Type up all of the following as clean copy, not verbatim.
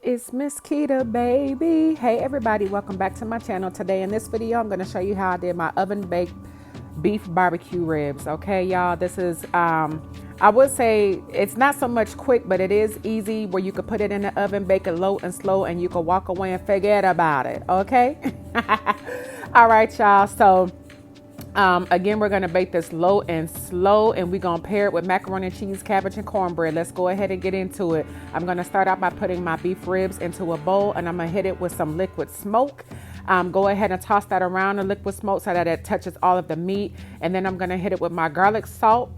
It's Miss Keita, baby. Hey everybody, welcome back to my channel. Today in this video, I'm going to show you how I did my oven baked beef barbecue ribs. Okay, y'all, this is, I would say it's not so much quick, but it is easy where you could put it in the oven, bake it low and slow, and you can walk away and forget about it. Okay. All right, y'all. So again, we're going to bake this low and slow, and we're going to pair it with macaroni and cheese, cabbage, and cornbread. Let's go ahead and get into it. I'm going to start out by putting my beef ribs into a bowl, and I'm going to hit it with some liquid smoke. Go ahead and toss that around the liquid smoke so that it touches all of the meat. And then I'm going to hit it with my garlic salt.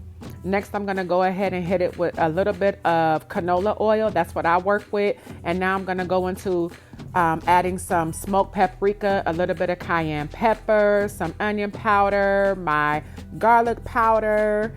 Next, I'm going to go ahead and hit it with a little bit of canola oil. That's what I work with. And now I'm going to go into adding some smoked paprika, a little bit of cayenne pepper, some onion powder, my garlic powder,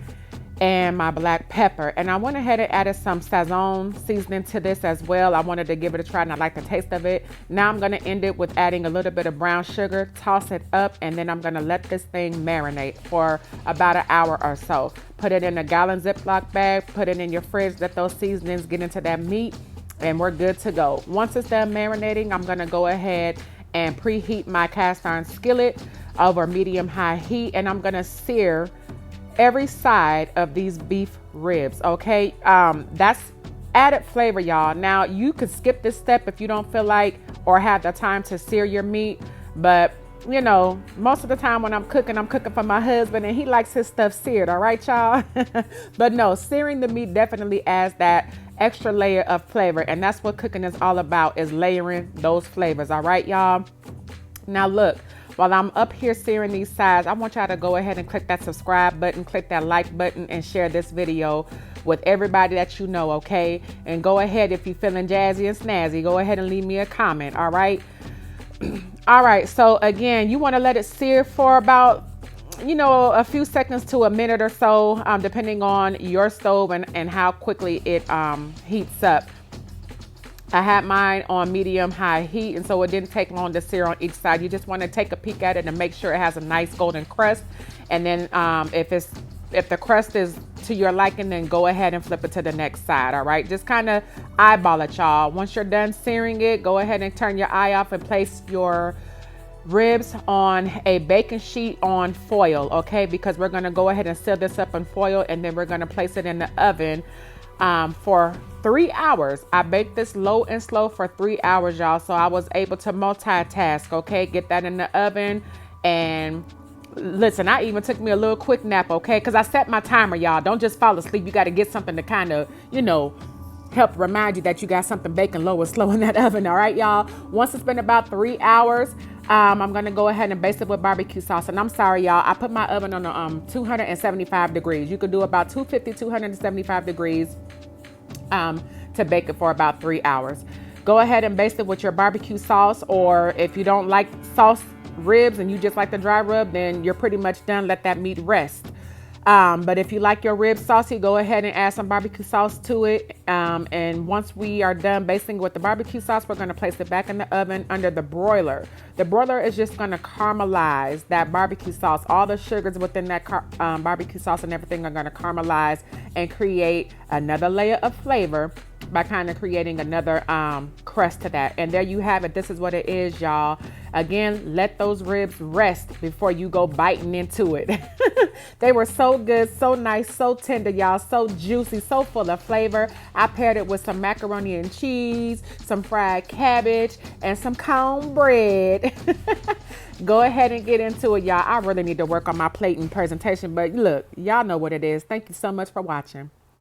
and my black pepper. And I went ahead and added some Sazon seasoning to this as well. I wanted to give it a try and I like the taste of it. Now I'm going to end it with adding a little bit of brown sugar, toss it up, and then I'm going to let this thing marinate for about an hour or so. Put it in a gallon Ziploc bag, put it in your fridge, let those seasonings get into that meat, and we're good to go. Once it's done marinating, I'm going to go ahead and preheat my cast iron skillet over medium-high heat, and I'm going to sear every side of these beef ribs. Okay, that's added flavor, y'all. Now you could skip this step if you don't feel like or have the time to sear your meat, but you know, most of the time when I'm cooking for my husband and he likes his stuff seared. All right, y'all. But no, searing the meat definitely adds that extra layer of flavor, and that's what cooking is all about, is layering those flavors. All right, y'all. Now look, while I'm up here searing these sides, I want y'all to go ahead and click that subscribe button, click that like button, and share this video with everybody that you know, okay? And go ahead, if you're feeling jazzy and snazzy, go ahead and leave me a comment, all right? All right, so again, you want to let it sear for about, you know, a few seconds to a minute or so, depending on your stove and how quickly it heats up. I had mine on medium-high heat, and so it didn't take long to sear on each side. You just want to take a peek at it and make sure it has a nice golden crust. And then if the crust is to your liking, then go ahead and flip it to the next side. All right, just kind of eyeball it, y'all. Once you're done searing it, go ahead and turn your eye off and place your ribs on a baking sheet on foil, okay? Because we're going to go ahead and seal this up in foil, and then we're going to place it in the oven for 3 hours. I baked this low and slow for 3 hours, y'all. So I was able to multitask, okay? Get that in the oven. And listen, I even took me a little quick nap, okay? Because I set my timer, y'all. Don't just fall asleep. You got to get something to kind of, you know, help remind you that you got something baking low and slow in that oven. All right, y'all. Once it's been about 3 hours, I'm going to go ahead and baste it with barbecue sauce. And I'm sorry, y'all, I put my oven on 275 degrees. You could do about 250, 275 degrees to bake it for about 3 hours. Go ahead and baste it with your barbecue sauce, or if you don't like sauce ribs and you just like the dry rub, then you're pretty much done. Let that meat rest. But if you like your ribs saucy, go ahead and add some barbecue sauce to it. And once we are done basting with the barbecue sauce, we're going to place it back in the oven under the broiler. The broiler is just going to caramelize that barbecue sauce. All the sugars within that barbecue sauce and everything are going to caramelize and create another layer of flavor by kind of creating another crust to that. And there you have it. This is what it is, y'all. Again, let those ribs rest before you go biting into it. They were so good, so nice, so tender, y'all, so juicy, so full of flavor. I paired it with some macaroni and cheese, some fried cabbage, and some cornbread. Go ahead and get into it, y'all. I really need to work on my plate and presentation, but look, y'all know what it is. Thank you so much for watching.